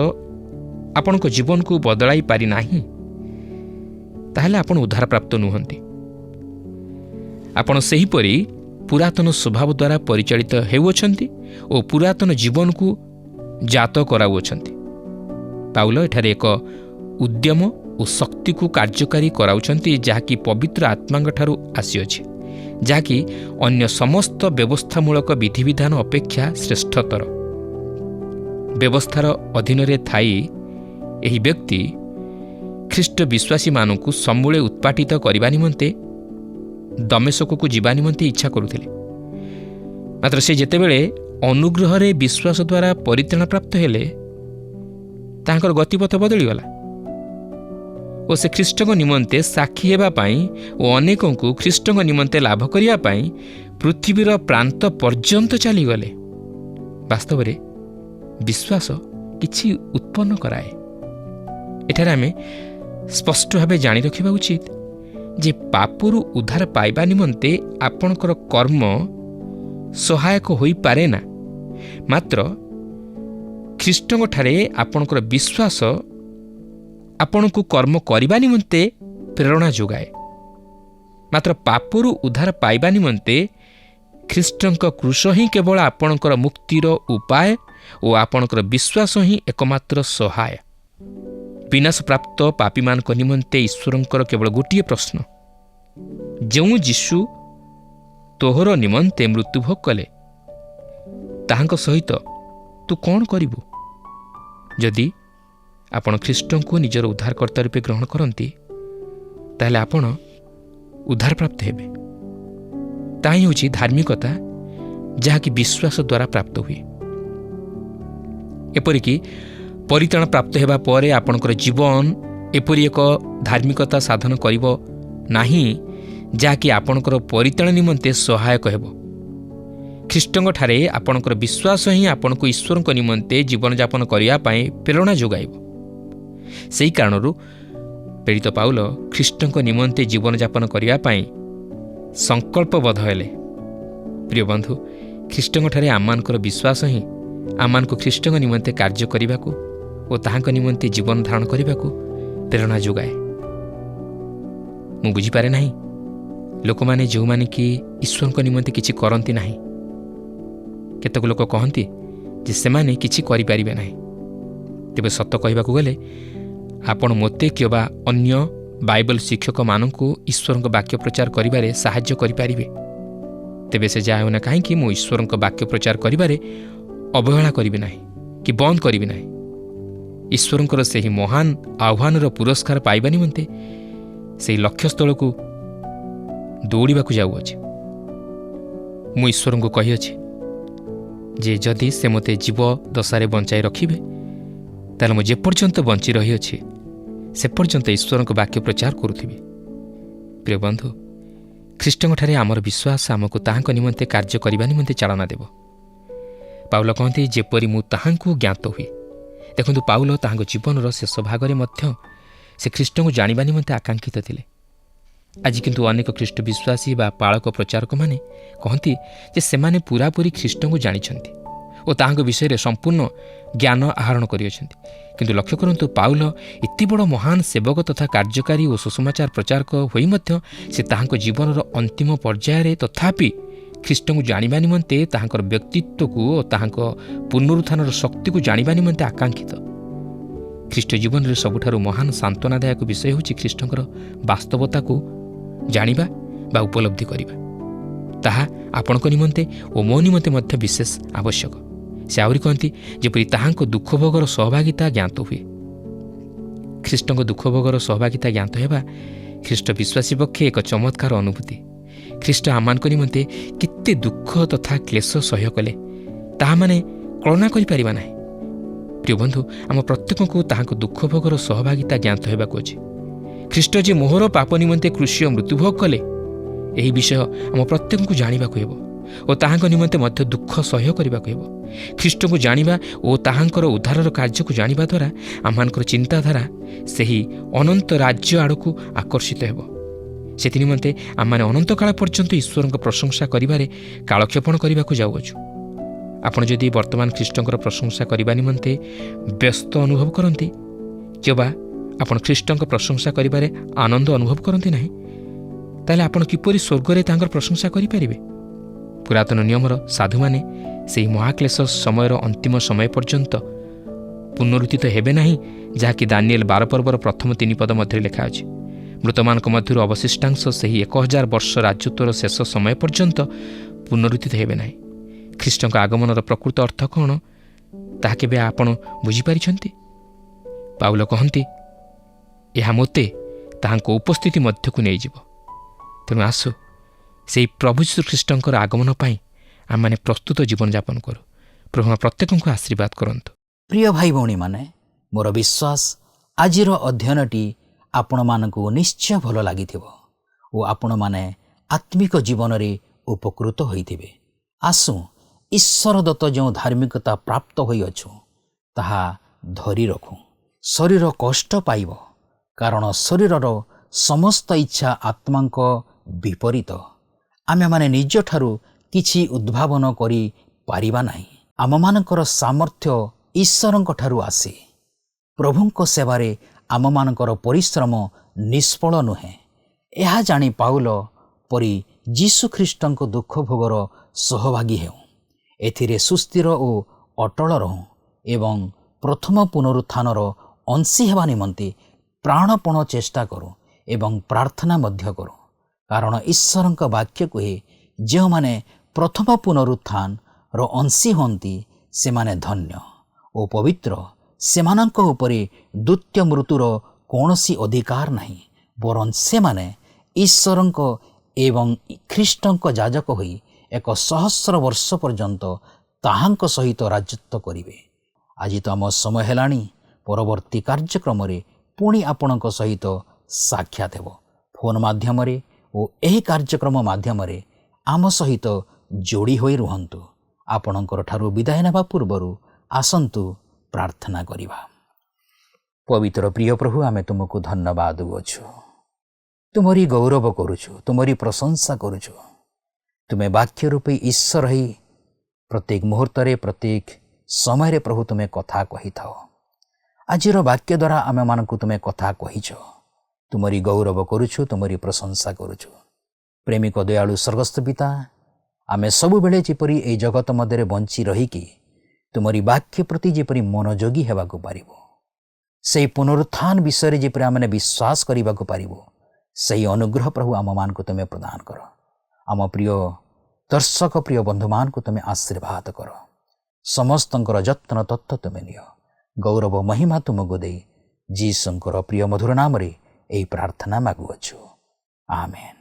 ଆପଣଙ୍କ ଜୀବନକୁ ବଦଳାଇ ପାରିନାହିଁ, ତାହେଲେ ଆପଣ ଉଦ୍ଧାରପ୍ରାପ୍ତ ନୁହନ୍ତି। ଆପଣ ସେହିପରି ପୁରାତନ ସ୍ୱଭାବ ଦ୍ୱାରା ପରିଚାଳିତ ହେଉଅଛନ୍ତି ଓ ପୁରାତନ ଜୀବନକୁ ଜାତ କରାଉଅଛନ୍ତି। ପାଉଲ ଏଠାରେ ଏକ ଉଦ୍ୟମ ଓ ଶକ୍ତିକୁ କାର୍ଯ୍ୟକାରୀ କରାଉଛନ୍ତି, ଯାହାକି ପବିତ୍ର ଆତ୍ମାଙ୍କଠାରୁ ଆସିଅଛି, ଯାହାକି ଅନ୍ୟ ସମସ୍ତ ବ୍ୟବସ୍ଥାମୂଳକ ବିଧିବିଧାନ ଅପେକ୍ଷା ଶ୍ରେଷ୍ଠତର। ବ୍ୟବସ୍ଥାର ଅଧୀନରେ ଥାଇ ଏହି ବ୍ୟକ୍ତି ଖ୍ରୀଷ୍ଟ ବିଶ୍ୱାସୀମାନଙ୍କୁ ସମୂଳେ ଉତ୍ପାଟିତ କରିବା ନିମନ୍ତେ ଦମେଶକକୁ ଯିବା ନିମନ୍ତେ ଇଚ୍ଛା କରୁଥିଲେ। ମାତ୍ର ସେ ଯେତେବେଳେ ଅନୁଗ୍ରହରେ ବିଶ୍ୱାସ ଦ୍ୱାରା ପରିତ୍ରାଣ ପ୍ରାପ୍ତ ହେଲେ, ତାଙ୍କର ଗତିପଥ ବଦଳିଗଲା ଓ ସେ ଖ୍ରୀଷ୍ଟଙ୍କ ନିମନ୍ତେ ସାକ୍ଷୀ ହେବା ପାଇଁ ଓ ଅନେକଙ୍କୁ ଖ୍ରୀଷ୍ଟଙ୍କ ନିମନ୍ତେ ଲାଭ କରିବା ପାଇଁ ପୃଥିବୀର ପ୍ରାନ୍ତ ପର୍ଯ୍ୟନ୍ତ ଚାଲିଗଲେ। ବାସ୍ତବରେ ବିଶ୍ୱାସ କିଛି ଉତ୍ପନ୍ନ କରାଏ। ଏଠାରେ ଆମେ ସ୍ପଷ୍ଟ ଭାବେ ଜାଣି ରଖିବା ଉଚିତ ଯେ ପାପରୁ ଉଦ୍ଧାର ପାଇବା ନିମନ୍ତେ ଆପଣଙ୍କର କର୍ମ ସହାୟକ ହୋଇପାରେ ନା, ମାତ୍ର ଖ୍ରୀଷ୍ଟଙ୍କଠାରେ ଆପଣଙ୍କର ବିଶ୍ୱାସ ଆପଣଙ୍କୁ କର୍ମ କରିବା ନିମନ୍ତେ ପ୍ରେରଣା ଯୋଗାଏ। ମାତ୍ର ପାପରୁ ଉଦ୍ଧାର ପାଇବା ନିମନ୍ତେ ଖ୍ରୀଷ୍ଟଙ୍କ କ୍ରୁଶ ହିଁ କେବଳ ଆପଣଙ୍କର ମୁକ୍ତିର ଉପାୟ ଓ ଆପଣଙ୍କର ବିଶ୍ୱାସ ହିଁ ଏକମାତ୍ର ସହାୟ। ବିନାଶପ୍ରାପ୍ତ ପାପୀମାନଙ୍କ ନିମନ୍ତେ ଈଶ୍ୱରଙ୍କର କେବଳ ଗୋଟିଏ ପ୍ରଶ୍ନ, ଯେଉଁ ଯୀଶୁ ତୋହର ନିମନ୍ତେ ମୃତ୍ୟୁଭୋଗ କଲେ, ତାହାଙ୍କ ସହିତ ତୁ କ'ଣ କରିବୁ? ଯଦି ଆପଣ ଖ୍ରୀଷ୍ଟଙ୍କୁ ନିଜର ଉଦ୍ଧାରକର୍ତ୍ତା ରୂପେ ଗ୍ରହଣ କରନ୍ତି, ତାହେଲେ ଆପଣ ଉଦ୍ଧାରପ୍ରାପ୍ତ ହେବେ। ତାହା ହିଁ ହେଉଛି ଧାର୍ମିକତା, ଯାହାକି ବିଶ୍ୱାସ ଦ୍ୱାରା ପ୍ରାପ୍ତ ହୁଏ। ଏପରିକି ପରିତ୍ରାଣ ପ୍ରାପ୍ତ ହେବା ପରେ ଆପଣଙ୍କର ଜୀବନ ଏପରି ଏକ ଧାର୍ମିକତା ସାଧନ କରିବ ନାହିଁ, ଯାହାକି ଆପଣଙ୍କର ପରିତ୍ରାଣ ନିମନ୍ତେ ସହାୟକ ହେବ। ଖ୍ରୀଷ୍ଟଙ୍କଠାରେ ଆପଣଙ୍କର ବିଶ୍ୱାସ ହିଁ ଆପଣଙ୍କୁ ଈଶ୍ୱରଙ୍କ ନିମନ୍ତେ ଜୀବନଯାପନ କରିବା ପାଇଁ ପ୍ରେରଣା ଯୋଗାଇବ। ସେହି କାରଣରୁ ପ୍ରେରିତ ପାଉଲ ଖ୍ରୀଷ୍ଟଙ୍କ ନିମନ୍ତେ ଜୀବନଯାପନ କରିବା ପାଇଁ ସଂକଳ୍ପବଦ୍ଧ ହେଲେ। ପ୍ରିୟ ବନ୍ଧୁ, ଖ୍ରୀଷ୍ଟଙ୍କଠାରେ ଆମମାନଙ୍କର ବିଶ୍ୱାସ ହିଁ ଆମମାନଙ୍କୁ ଖ୍ରୀଷ୍ଟଙ୍କ ନିମନ୍ତେ କାର୍ଯ୍ୟ କରିବାକୁ ଓ ତାହାଙ୍କ ନିମନ୍ତେ ଜୀବନ ଧାରଣ କରିବାକୁ ପ୍ରେରଣା ଯୋଗାଏ। ମୁଁ ବୁଝିପାରେ ନାହିଁ ଲୋକମାନେ ଯେଉଁମାନେ କି ଈଶ୍ୱରଙ୍କ ନିମନ୍ତେ କିଛି କରନ୍ତି ନାହିଁ। କେତେକ ଲୋକ କହନ୍ତି ଯେ ସେମାନେ କିଛି କରିପାରିବେ ନାହିଁ। ତେବେ ସତ କହିବାକୁ ଗଲେ ଆପଣ ମୋତେ କିମ୍ବା ଅନ୍ୟ ବାଇବଲ ଶିକ୍ଷକମାନଙ୍କୁ ଈଶ୍ୱରଙ୍କ ବାକ୍ୟ ପ୍ରଚାର କରିବାରେ ସାହାଯ୍ୟ କରିପାରିବେ। ତେବେ ସେ ଯାହା ହେଉନା କାହିଁକି ମୁଁ ଈଶ୍ୱରଙ୍କ ବାକ୍ୟ ପ୍ରଚାର କରିବାରେ ଅବହେଳା କରିବି ନାହିଁ କି ବନ୍ଦ କରିବି ନାହିଁ। ଈଶ୍ୱରଙ୍କର ସେହି ମହାନ ଆହ୍ୱାନର ପୁରସ୍କାର ପାଇବା ନିମନ୍ତେ ସେହି ଲକ୍ଷ୍ୟସ୍ଥଳକୁ ଦୌଡ଼ିବାକୁ ଯାଉଅଛି। ମୁଁ ଈଶ୍ୱରଙ୍କୁ କହିଅଛି ଯେ ଯଦି ସେ ମୋତେ ଜୀବ ଦଶାରେ ବଞ୍ଚାଇ ରଖିବେ, ତାହେଲେ ମୁଁ ଯେପର୍ଯ୍ୟନ୍ତ ବଞ୍ଚି ରହିଅଛି ସେ ପର୍ଯ୍ୟନ୍ତ ଈଶ୍ୱରଙ୍କ ବାକ୍ୟ ପ୍ରଚାର କରୁଥିବି। ପ୍ରିୟ ବନ୍ଧୁ, ଖ୍ରୀଷ୍ଟଙ୍କଠାରେ ଆମର ବିଶ୍ୱାସ ଆମକୁ ତାହାଙ୍କ ନିମନ୍ତେ କାର୍ଯ୍ୟ କରିବା ନିମନ୍ତେ ଚାଳନା ଦେବ। ପାଉଲ କହନ୍ତି, ଯେପରି ମୁଁ ତାହାଙ୍କୁ ଜ୍ଞାତ ହୁଏ। ଦେଖନ୍ତୁ, ପାଉଲ ତାହାଙ୍କ ଜୀବନର ଶେଷ ଭାଗରେ ମଧ୍ୟ ସେ ଖ୍ରୀଷ୍ଟଙ୍କୁ ଜାଣିବା ନିମନ୍ତେ ଆକାଂକ୍ଷିତ ଥିଲେ। ଆଜି କିନ୍ତୁ ଅନେକ ଖ୍ରୀଷ୍ଟ ବିଶ୍ୱାସୀ ବା ପାଳକ ପ୍ରଚାରକମାନେ କହନ୍ତି ଯେ ସେମାନେ ପୁରାପୁରି ଖ୍ରୀଷ୍ଟଙ୍କୁ ଜାଣିଛନ୍ତି ଓ ତାହାଙ୍କ ବିଷୟରେ ସମ୍ପୂର୍ଣ୍ଣ ଜ୍ଞାନ ଆହରଣ କରିଅଛନ୍ତି। କିନ୍ତୁ ଲକ୍ଷ୍ୟ କରନ୍ତୁ, ପାଉଲ ଏତେ ବଡ଼ ମହାନ ସେବକ ତଥା କାର୍ଯ୍ୟକାରୀ ଓ ସୁସମାଚାର ପ୍ରଚାରକ ହୋଇ ମଧ୍ୟ ସେ ତାହାଙ୍କ ଜୀବନର ଅନ୍ତିମ ପର୍ଯ୍ୟାୟରେ ତଥାପି ଖ୍ରୀଷ୍ଟଙ୍କୁ ଜାଣିବା ନିମନ୍ତେ ତାହାଙ୍କର ବ୍ୟକ୍ତିତ୍ୱକୁ ଓ ତାହାଙ୍କ ପୁନରୁତ୍ଥାନର ଶକ୍ତିକୁ ଜାଣିବା ନିମନ୍ତେ ଆକାଂକ୍ଷିତ। ଖ୍ରୀଷ୍ଟ ଜୀବନରେ ସବୁଠାରୁ ମହାନ ସାନ୍ତ୍ୱନାଦାୟକ ବିଷୟ ହେଉଛି ଖ୍ରୀଷ୍ଟଙ୍କର ବାସ୍ତବତାକୁ ଜାଣିବା ବା ଉପଲବ୍ଧି କରିବା। ତାହା ଆପଣଙ୍କ ନିମନ୍ତେ ଓ ମୋ ନିମନ୍ତେ ମଧ୍ୟ ବିଶେଷ ଆବଶ୍ୟକ। ସେ ଆହୁରି କହନ୍ତି, ଯେପରି ତାହାଙ୍କ ଦୁଃଖଭୋଗର ସହଭାଗିତା ଜ୍ଞାତ ହୁଏ। ଖ୍ରୀଷ୍ଟଙ୍କ ଦୁଃଖଭୋଗର ସହଭାଗିତା ଜ୍ଞାତ ହେବା ଖ୍ରୀଷ୍ଟ ବିଶ୍ୱାସୀ ପକ୍ଷେ ଏକ ଚମତ୍କାର ଅନୁଭୂତି। ଖ୍ରୀଷ୍ଟ ଆମମାନଙ୍କ ନିମନ୍ତେ କେତେ ଦୁଃଖ ତଥା କ୍ଲେଶ ସହ୍ୟ କଲେ, ତାହା ମାନେ କଳନା କରିପାରିବା ନାହିଁ। ପ୍ରିୟ ବନ୍ଧୁ, ଆମ ପ୍ରତ୍ୟେକଙ୍କୁ ତାହାଙ୍କ ଦୁଃଖଭୋଗର ସହଭାଗିତା ଜ୍ଞାତ ହେବାକୁ ଅଛି। ଖ୍ରୀଷ୍ଟ ଯେ ମୋହର ପାପ ନିମନ୍ତେ କ୍ରୁଶୀୟ ମୃତ୍ୟୁଭୋଗ କଲେ, ଏହି ବିଷୟ ଆମ ପ୍ରତ୍ୟେକଙ୍କୁ ଜାଣିବାକୁ ହେବ। ଓ ତାହାଙ୍କ ନିମନ୍ତେ ମଧ୍ୟ ଦୁଃଖ ସହ୍ୟ କରିବାକୁ ହେବ। ଖ୍ରୀଷ୍ଟଙ୍କୁ ଜାଣିବା ଓ ତାହାଙ୍କର ଉଦ୍ଧାରର କାର୍ଯ୍ୟକୁ ଜାଣିବା ଦ୍ୱାରା ଆମମାନଙ୍କର ଚିନ୍ତାଧାରା ସେହି ଅନନ୍ତ ରାଜ୍ୟ ଆଡ଼କୁ ଆକର୍ଷିତ ହେବ। ସେଥି ନିମନ୍ତେ ଆମମାନେ ଅନନ୍ତ କାଳ ପର୍ଯ୍ୟନ୍ତ ଈଶ୍ୱରଙ୍କ ପ୍ରଶଂସା କରିବାରେ କାଳକ୍ଷେପଣ କରିବାକୁ ଯାଉଅଛୁ। ଆପଣ ଯଦି ବର୍ତ୍ତମାନ ଖ୍ରୀଷ୍ଟଙ୍କର ପ୍ରଶଂସା କରିବା ନିମନ୍ତେ ବ୍ୟସ୍ତ ଅନୁଭବ କରନ୍ତି, କିମ୍ବା ଆପଣ ଖ୍ରୀଷ୍ଟଙ୍କ ପ୍ରଶଂସା କରିବାରେ ଆନନ୍ଦ ଅନୁଭବ କରନ୍ତି ନାହିଁ, ତାହେଲେ ଆପଣ କିପରି ସ୍ୱର୍ଗରେ ତାଙ୍କର ପ୍ରଶଂସା କରିପାରିବେ? ପୁରାତନ ନିୟମର ସାଧୁମାନେ ସେହି ମହାକ୍ଲେଶ ସମୟର ଅନ୍ତିମ ସମୟ ପର୍ଯ୍ୟନ୍ତ ପୁନରୁତ୍ଥିତ ହେବେ ନାହିଁ, ଯାହାକି ଦାନିଏଲ 12 ପର୍ବର ପ୍ରଥମ 3 ପଦ ମଧ୍ୟରେ ଲେଖା ଅଛି। ମୃତମାନଙ୍କ ମଧ୍ୟରୁ ଅବଶିଷ୍ଟାଂଶ ସେହି 1000 ବର୍ଷ ରାଜତ୍ୱର ଶେଷ ସମୟ ପର୍ଯ୍ୟନ୍ତ ପୁନରୁତ୍ଥିତ ହେବେ ନାହିଁ। ଖ୍ରୀଷ୍ଟଙ୍କ ଆଗମନର ପ୍ରକୃତ ଅର୍ଥ କ'ଣ, ତାହା କେବେ ଆପଣ ବୁଝିପାରିଛନ୍ତି? ପାଉଲ କହନ୍ତି, ଏହା ମୋତେ ତାହାଙ୍କ ଉପସ୍ଥିତି ମଧ୍ୟକୁ ନେଇଯିବ। ତେଣୁ ଆସୁ ସେହି ପ୍ରଭୁ ଯୀଶୁଖ୍ରୀଷ୍ଟଙ୍କର ଆଗମନ ପାଇଁ ଆମମାନେ ପ୍ରସ୍ତୁତ ଜୀବନଯାପନ କରୁ। ପ୍ରଭୁ ପ୍ରତ୍ୟେକଙ୍କୁ ଆଶୀର୍ବାଦ କରନ୍ତୁ। ପ୍ରିୟ ଭାଇ ଭଉଣୀମାନେ, ମୋର ବିଶ୍ୱାସ ଆଜିର ଅଧ୍ୟୟନଟି ଆପଣମାନଙ୍କୁ ନିଶ୍ଚୟ ଭଲ ଲାଗିଥିବ ଓ ଆପଣମାନେ ଆତ୍ମିକ ଜୀବନରେ ଉପକୃତ ହୋଇଥିବେ। ଆସୁ ଈଶ୍ୱର ଦତ୍ତ ଯେଉଁ ଧାର୍ମିକତା ପ୍ରାପ୍ତ ହୋଇଅଛୁ ତାହା ଧରି ରଖୁ। ଶରୀର କଷ୍ଟ ପାଇବ, କାରଣ ଶରୀରର ସମସ୍ତ ଇଚ୍ଛା ଆତ୍ମାଙ୍କ ବିପରୀତ। ଆମେମାନେ ନିଜଠାରୁ କିଛି ଉଦ୍ଭାବନ କରିପାରିବା ନାହିଁ। ଆମମାନଙ୍କର ସାମର୍ଥ୍ୟ ଈଶ୍ୱରଙ୍କ ଠାରୁ ଆସେ। ପ୍ରଭୁଙ୍କ ସେବାରେ ଆମମାନଙ୍କର ପରିଶ୍ରମ ନିଷ୍ଫଳ ନୁହେଁ। ଏହା ଜାଣି ପାଉଲ ପରି ଯୀଶୁଖ୍ରୀଷ୍ଟଙ୍କ ଦୁଃଖ ଭୋଗର ସହଭାଗୀ ହେଉ। ଏଥିରେ ସୁସ୍ଥିର ଓ ଅଟଳ ରହୁ ଏବଂ ପ୍ରଥମ ପୁନରୁତ୍ଥାନର ଅଂଶୀ ହେବା ନିମନ୍ତେ ପ୍ରାଣପଣ ଚେଷ୍ଟା କରୁ ଏବଂ ପ୍ରାର୍ଥନା ମଧ୍ୟ କରୁ। କାରଣ ଈଶ୍ୱରଙ୍କ ବାକ୍ୟ କୁହେ, ଯେଉଁମାନେ ପ୍ରଥମ ପୁନରୁତ୍ଥାନର ଅଂଶୀ ହୁଅନ୍ତି ସେମାନେ ଧନ୍ୟ ଓ ପବିତ୍ର। ସେମାନଙ୍କ ଉପରେ ଦ୍ୱିତୀୟ ମୃତ୍ୟୁର କୌଣସି ଅଧିକାର ନାହିଁ, ବରଂ ସେମାନେ ଈଶ୍ୱରଙ୍କ ଏବଂ ଖ୍ରୀଷ୍ଟଙ୍କ ଯାଜକ ହୋଇ 1,000 ବର୍ଷ ପର୍ଯ୍ୟନ୍ତ ତାହାଙ୍କ ସହିତ ରାଜତ୍ୱ କରିବେ। ଆଜି ତ ଆମ ସମୟ ହେଲାଣି। ପରବର୍ତ୍ତୀ କାର୍ଯ୍ୟକ୍ରମରେ ପୁଣି ଆପଣଙ୍କ ସହିତ ସାକ୍ଷାତ ହେବ ଫୋନ୍ ମାଧ୍ୟମରେ ଓ ଏହି କାର୍ଯ୍ୟକ୍ରମ ମାଧ୍ୟମରେ ଆମ ସହିତ ଯୋଡ଼ି ହୋଇ ରୁହନ୍ତୁ। ଆପଣଙ୍କର ଠାରୁ ବିଦାୟ ନେବା ପୂର୍ବରୁ ଆସନ୍ତୁ ପ୍ରାର୍ଥନା କରିବା। ପବିତ୍ର ପ୍ରିୟ ପ୍ରଭୁ, ଆମେ ତୁମକୁ ଧନ୍ୟବାଦ ଦେଉଅଛୁ। ତୁମରି ଗୌରବ କରୁଛୁ, ତୁମରି ପ୍ରଶଂସା କରୁଛୁ। ତୁମେ ବାକ୍ୟ ରୂପେ ଈଶ୍ୱର ହୋଇ ପ୍ରତ୍ୟେକ ମୁହୂର୍ତ୍ତରେ ପ୍ରତ୍ୟେକ ସମୟରେ ପ୍ରଭୁ ତୁମେ କଥା କହିଥାଅ। ଆଜିର ବାକ୍ୟ ଦ୍ୱାରା ଆମମାନଙ୍କୁ ତୁମେ କଥା କହିଛ। ତୁମରି ଗୌରବ କରୁଛୁ, ତୁମରି ପ୍ରଶଂସା କରୁଛୁ। ପ୍ରେମିକ ଦୟାଳୁ ସ୍ୱର୍ଗସ୍ଥ ପିତା, ଆମେ ସବୁବେଳେ ଯେପରି ଏହି ଜଗତ ମଧ୍ୟରେ ବଞ୍ଚି ରହିକି ତୁମରି ବାକ୍ୟ ପ୍ରତି ଯେପରି ମନୋଯୋଗୀ ହେବାକୁ ପାରିବ, ସେହି ପୁନରୁତ୍ଥାନ ବିଷୟରେ ଯେପରି ଆମେ ବିଶ୍ୱାସ କରିବାକୁ ପାରିବ, ସେହି ଅନୁଗ୍ରହ ପ୍ରଭୁ ଆମମାନଙ୍କୁ ତୁମେ ପ୍ରଦାନ କର। ଆମ ପ୍ରିୟ ଦର୍ଶକ ପ୍ରିୟ ବନ୍ଧୁମାନଙ୍କୁ ତୁମେ ଆଶୀର୍ବାଦ କର। ସମସ୍ତଙ୍କର ଯତ୍ନ ତତ୍ତ୍ୱ ତୁମେ ନିଅ। ଗୌରବ ମହିମା ତୁମକୁ ଦେଇ ଯୀଶୁଙ୍କର ପ୍ରିୟ ମଧୁର ନାମରେ ଏହି ପ୍ରାର୍ଥନା ମାଗୁଅଛୁ। ଆମେନ୍।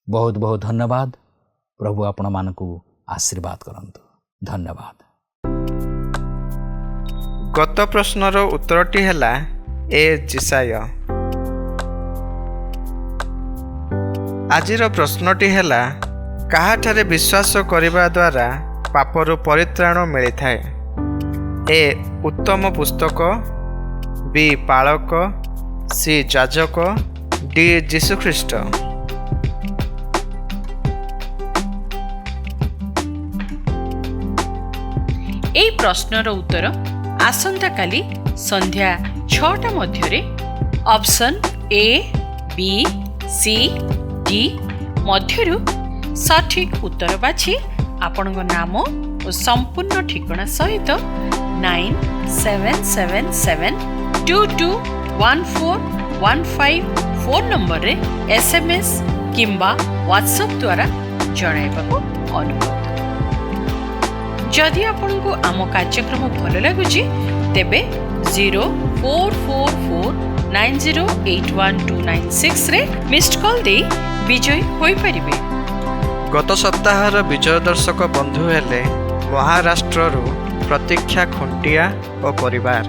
ବହୁତ ବହୁତ ଧନ୍ୟବାଦ। ପ୍ରଭୁ ଆପଣମାନଙ୍କୁ ଆଶୀର୍ବାଦ କରନ୍ତୁ। ଧନ୍ୟବାଦ। ଗତ ପ୍ରଶ୍ନର ଉତ୍ତରଟି ହେଲା ଏ ଯିଶାୟ। ଆଜିର ପ୍ରଶ୍ନଟି ହେଲା, କାହାଠାରେ ବିଶ୍ୱାସ କରିବା ଦ୍ୱାରା ପାପରୁ ପରିତ୍ରାଣ ମିଳିଥାଏ? ଏ ଉତ୍ତମ ପୁସ୍ତକ, ବି ପାଳକ, ସି ଯାଜକ, ଡି ଯୀଶୁଖ୍ରୀଷ୍ଟ। এই প্রশ্নর উত্তর আসন্তাকালি সন্ধ্যা 6টা মধ্যে option A, B, C, D মধ্যরু সঠিক উত্তর বাছি আপনার নাম ও সম্পূর্ণ ঠিকনা সহিত 9777221415 ফোন নম্বরে SMS কিংবা WhatsApp দ্বারা জଣାଇବାକୁ অনুরোধ। जदि आपको आम कार्यक्रम भल लगुच तेबे 0444908126 रे मिस्ड कॉल दे विजय होई परिबे। गत सप्ताहर विजय दर्शक बंधु हेले महाराष्ट्ररू प्रतीक्षा खुंटिया और परिवार।